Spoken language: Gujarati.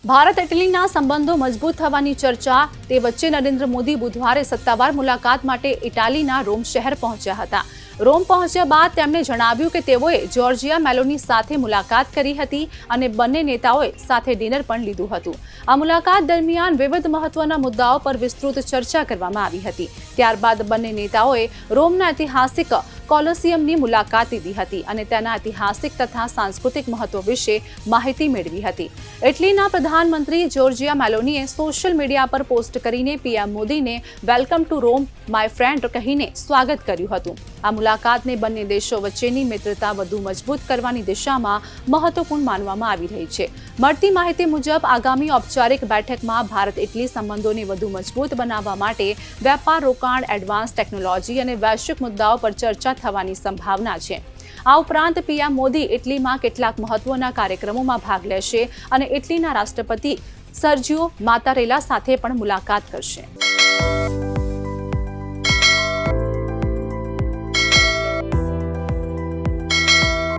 ભારત ઇટલીના સંબંધો મજબૂત થવાની ચર્ચા તે વચ્ચે નરેન્દ્ર મોદી બુધવારે સત્તાવાર મુલાકાત માટે ઇટાલીના રોમ શહેર પહોંચ્યા હતા। રોમ પહોંચ્યા બાદ તેમણે જણાવ્યું કે તેઓએ જોર્જિયા મેલોની સાથે મુલાકાત કરી હતી અને બંને નેતાઓએ સાથે ડિનર પણ લીધું હતું। આ મુલાકાત દરમિયાન વિવિધ મહત્વના મુદ્દાઓ પર વિસ્તૃત ચર્ચા કરવામાં આવી હતી। ત્યારબાદ બંને નેતાઓએ રોમના ઐતિહાસિક કોલોસિયમની મુલાકાત લીધી હતી અને તેના ઐતિહાસિક તથા સાંસ્કૃતિક મહત્વ વિશે માહિતી મેળવી હતી। ઇટલીના પ્રધાનમંત્રી જોર્જિયા મેલોનીએ સોશિયલ મીડિયા પર પોસ્ટ કરીને પીએમ મોદીને welcome to Rome my friend કહીને સ્વાગત કર્યું હતું। આ મુલાકાતને બંને દેશો વચ્ચેની મિત્રતા વધુ મજબૂત કરવાની દિશામાં મહત્વપૂર્ણ માનવામાં આવી રહી છે। મળતી માહિતી મુજબ આગામી ઔપચારિક બેઠકમાં ભારત ઇટલી સંબંધોને વધુ મજબૂત બનાવવા માટે વેપાર, રોકાણ, એડવાન્સ ટેકનોલોજી અને વૈશ્વિક મુદ્દાઓ પર ચર્ચા થવાની સંભાવના છે। આ ઉપરાંત પીએમ મોદી ઇટલીમાં કેટલાક મહત્વના કાર્યક્રમોમાં ભાગ લેશે અને ઇટલીના રાષ્ટ્રપતિ સર્જિયો માતારેલા સાથે પણ મુલાકાત કરશે।